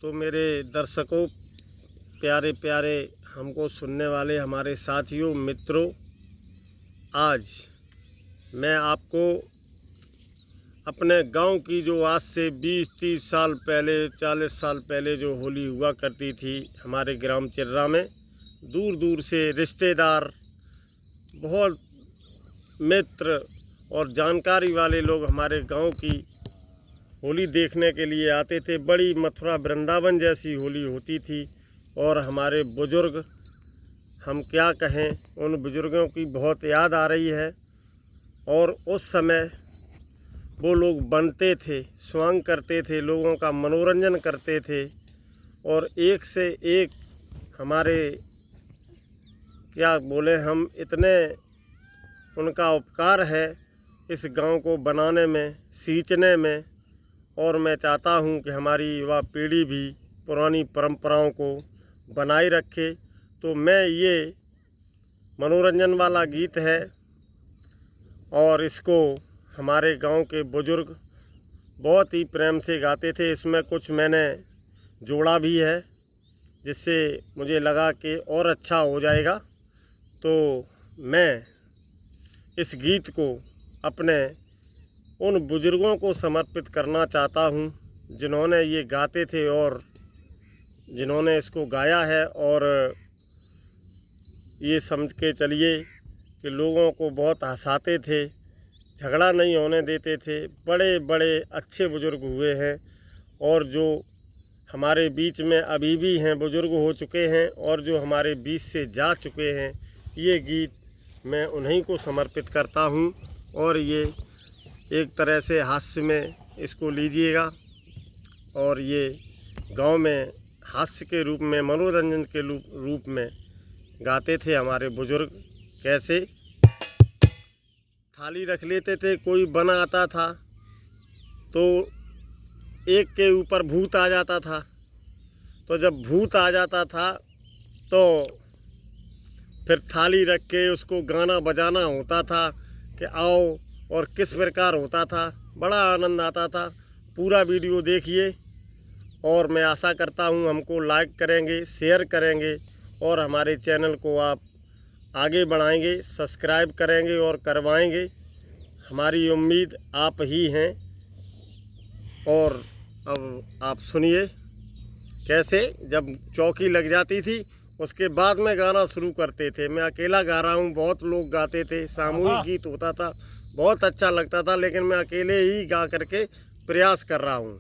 तो मेरे दर्शकों, प्यारे प्यारे हमको सुनने वाले हमारे साथियों, मित्रों, आज मैं आपको अपने गांव की जो आज से 20-30 साल पहले, 40 साल पहले जो होली हुआ करती थी हमारे ग्राम चिर्रा में, दूर दूर से रिश्तेदार, बहुत मित्र और जानकारी वाले लोग हमारे गांव की होली देखने के लिए आते थे। बड़ी मथुरा वृंदावन जैसी होली होती थी और हमारे बुज़ुर्ग, हम क्या कहें, उन बुज़ुर्गों की बहुत याद आ रही है। और उस समय वो लोग बनते थे, स्वांग करते थे, लोगों का मनोरंजन करते थे और एक से एक हमारे क्या बोले हम, इतने उनका उपकार है इस गांव को बनाने में, सींचने में। और मैं चाहता हूं कि हमारी युवा पीढ़ी भी पुरानी परंपराओं को बनाए रखे। तो मैं ये मनोरंजन वाला गीत है और इसको हमारे गांव के बुज़ुर्ग बहुत ही प्रेम से गाते थे। इसमें कुछ मैंने जोड़ा भी है जिससे मुझे लगा कि और अच्छा हो जाएगा। तो मैं इस गीत को अपने उन बुज़ुर्गों को समर्पित करना चाहता हूं जिन्होंने ये गाते थे और जिन्होंने इसको गाया है। और ये समझ के चलिए कि लोगों को बहुत हंसाते थे, झगड़ा नहीं होने देते थे। बड़े बड़े अच्छे बुज़ुर्ग हुए हैं और जो हमारे बीच में अभी भी हैं, बुज़ुर्ग हो चुके हैं और जो हमारे बीच से जा चुके हैं। ये गीत मैं उन्हीं को समर्पित करता हूं और ये एक तरह से हास्य में इसको लीजिएगा। और ये गांव में हास्य के रूप में, मनोरंजन के रूप में गाते थे हमारे बुज़ुर्ग। कैसे थाली रख लेते थे, कोई बना आता था तो एक के ऊपर भूत आ जाता था। तो जब भूत आ जाता था तो फिर थाली रख के उसको गाना बजाना होता था कि आओ, और किस प्रकार होता था, बड़ा आनंद आता था। पूरा वीडियो देखिए और मैं आशा करता हूँ हमको लाइक करेंगे, शेयर करेंगे और हमारे चैनल को आप आगे बढ़ाएंगे, सब्सक्राइब करेंगे और करवाएंगे। हमारी उम्मीद आप ही हैं। और अब आप सुनिए कैसे जब चौकी लग जाती थी उसके बाद में गाना शुरू करते थे। मैं अकेला गा रहा हूँ, बहुत लोग गाते थे, सामूहिक गीत होता था, बहुत अच्छा लगता था, लेकिन मैं अकेले ही गा करके प्रयास कर रहा हूँ।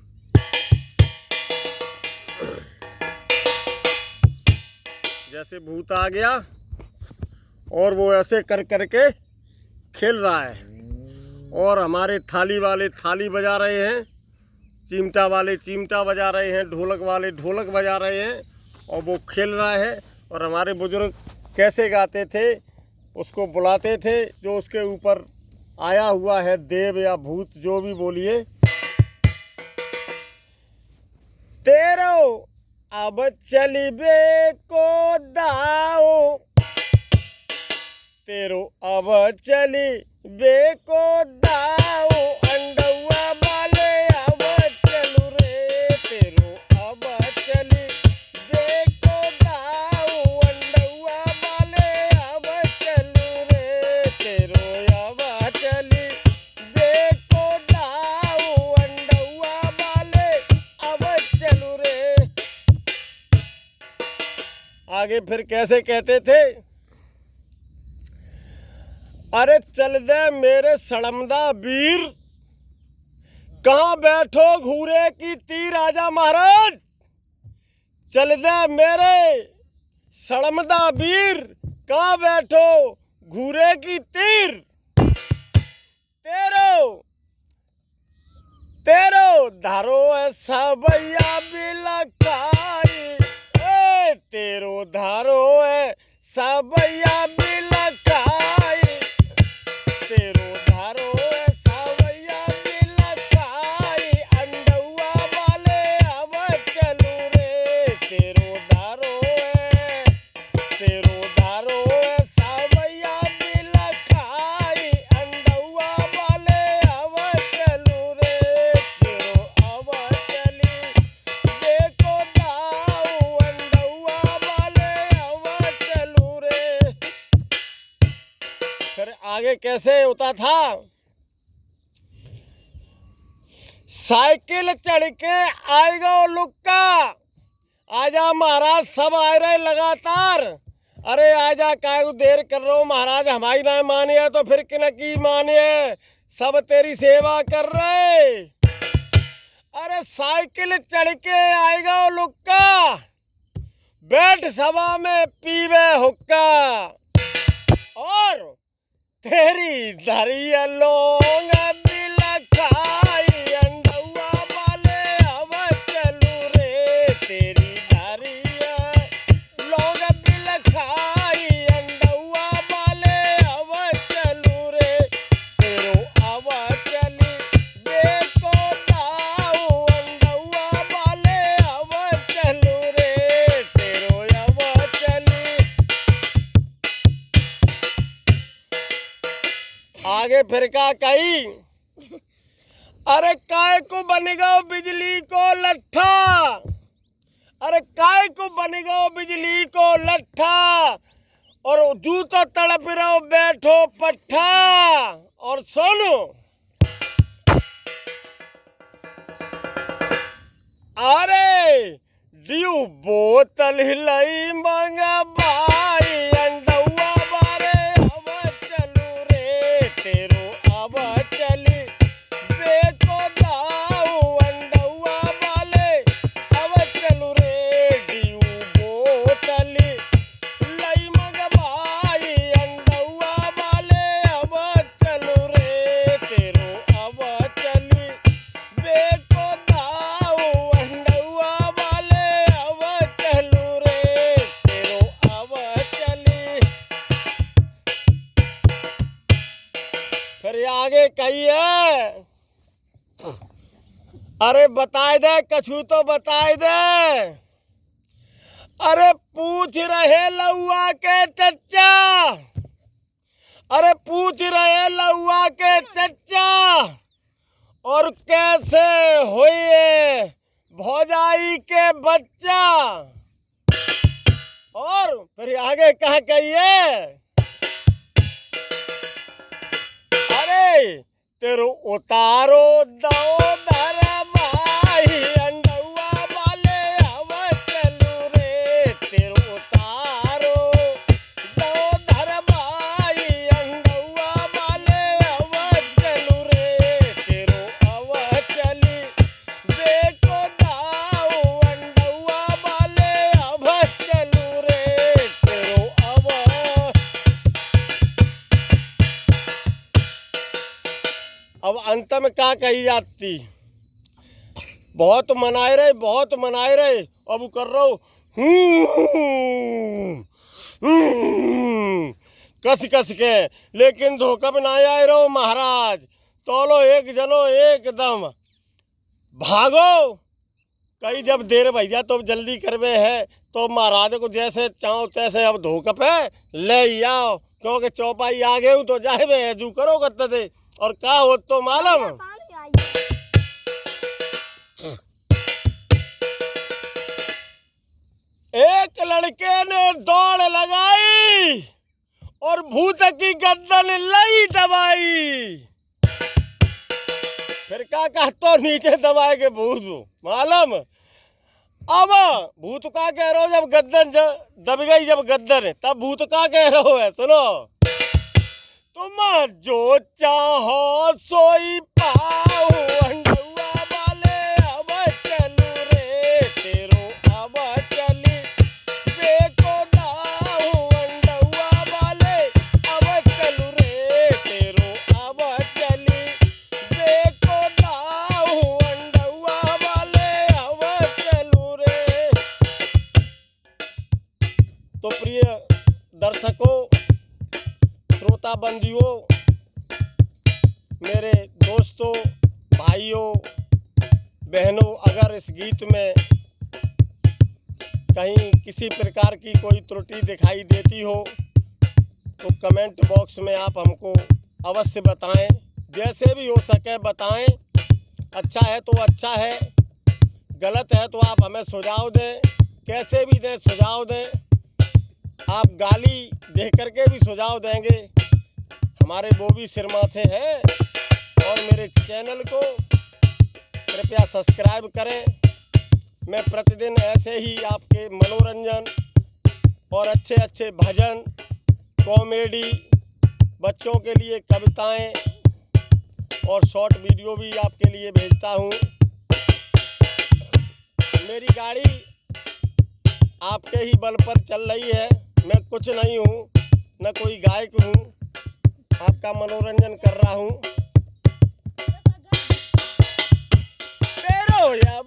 जैसे भूत आ गया और वो ऐसे कर करके खेल रहा है और हमारे थाली वाले थाली बजा रहे हैं, चिमटा वाले चिमटा बजा रहे हैं, ढोलक वाले ढोलक बजा रहे हैं और वो खेल रहा है। और हमारे बुजुर्ग कैसे गाते थे, उसको बुलाते थे जो उसके ऊपर आया हुआ है, देव या भूत जो भी बोलिए। तेरो अब चलिबे को दाओ, तेरो अब चलिबे को दाओ, अंडुआ वाले अब चलू रे, तेरो अब चलिबे को दाओ, अंडुआ वाले अब चलू रे, तेरो अब चलिबे को दाओ, अंडुआ वाले अब चलू रे। आगे फिर कैसे कहते थे, अरे चल दे मेरे सड़मदा वीर, कहाँ बैठो घूरे की तीर, आजा महाराज। चल दे मेरे सड़मदा वीर, कहाँ बैठो घूरे की तीर, तेरो धारो ऐसा भैया बिलखाई, तेरो धारो ऐसा भैया बिलखाई, तेरो धारो ऐसा भैया बिलखाई, अंडुआ वाले अब चलू रे, तेरो धारो ऐसा भैया बिलखाई, अंडुआ वाले अब चलू रे, तेरो अब चली देखो आगे कैसे होता था। साइकिल चढ़ के आएगा वो लुक्का, आजा महाराज सब आ रहे लगातार। अरे आजा काहे देर कर रहे हो महाराज, हमारी ना मानिए तो फिर किन की मानिए, सब तेरी सेवा कर रहे। अरे साइकिल चढ़ के आएगा वो लुक्का, बैठ सभा में पीवे हुक्का, और तेरी धरिया लोंग बिलखाई अंडुआ वाले अब चलू रे, तेरी धरिया लोंग बिलखाई अंडुआ वाले अब चलू रे, तेरो अब चली बेको दाऊ अंडुआ वाले अब चलू रे, तेरो अब चली। आगे फिर का कही, अरे काय को बनेगा बिजली को लट्ठा, अरे काय को बनेगा बिजली को लट्ठा, और जूतो तड़प रहो बैठो पट्ठा। और सुनो, अरे दियो बोतल हिलाई मंगा भाई अंडुआ बारे अब चलू रे, तेरो अब चली बेको दाऊ अंडुआ वाले अब चलू रे, दियो बोतली लई मंगा भाई अंडुआ वाले अब चलू रे, तेरो अब चली बेको दाऊ अंडुआ वाले अब चलू रे, तेरो अब चली। फिर आगे कहिए, अरे बताए दे कछु तो बताए दे, अरे पूछ रहे लौआ के चच्चा, अरे पूछ रहे लौआ के चच्चा, और कैसे हुए भौजाई के बच्चा। और फिर आगे कहा कहिए, अरे तेरो उतारो दो धर भाई अंडुआ वाले अब चलू रे, तेरो उतारो दो धर भाई अंडुआ वाले अब चलू रे, तेरो अब चली बेको दाऊ अंडुआ वाले अब चलू रे, तेरो अब। अब अंत में क्या कही जाती, बहुत मनाए रहे बहुत मनाए रहे, अब वो कर रहा कस कस के, लेकिन धोखा में ना आए रहो महाराज। तोलो एक जनो एकदम भागो, कहीं जब देर भैया तो जल्दी करवे है, तो महाराज को जैसे चाहो तैसे अब धोखा पे ले आओ, क्योंकि चौपाई आ गए तो जाए जू करो करते थे। और क्या हो तो मालूम, एक लड़के ने दौड़ लगाई और भूत की गर्दन लई दबाई। फिर क्या कहते नीचे दबाए के भूत मालूम। अब भूत का कह रहे हो, जब गर्दन दब गई जब गर्दन, तब भूत का कह रहे हो है, सुनो, तुम जो चाहो सोई पाओ अंडुआ वाले अब चलू रे, तेरो अब चली बेको दाऊ अंडुआ वाले अब चलू रे, तेरो अब चली बेको दाऊ अंडुआ वाले अब चलू रे। तो प्रिय दर्शकों, श्रोता बंदियों, मेरे दोस्तों, भाइयों, बहनों, अगर इस गीत में कहीं किसी प्रकार की कोई त्रुटि दिखाई देती हो तो कमेंट बॉक्स में आप हमको अवश्य बताएं, जैसे भी हो सके बताएं। अच्छा है तो अच्छा है, गलत है तो आप हमें सुझाव दें, कैसे भी दें सुझाव दें। आप गाली दे करके भी सुझाव देंगे, हमारे बोबी सिरमाथे हैं और मेरे चैनल को कृपया सब्सक्राइब करें। मैं प्रतिदिन ऐसे ही आपके मनोरंजन और अच्छे अच्छे भजन, कॉमेडी, बच्चों के लिए कविताएं और शॉर्ट वीडियो भी आपके लिए भेजता हूं। मेरी गाड़ी आपके ही बल पर चल रही है। मैं कुछ नहीं हूं, न कोई गायक हूं, आपका मनोरंजन कर रहा हूं। तेरो या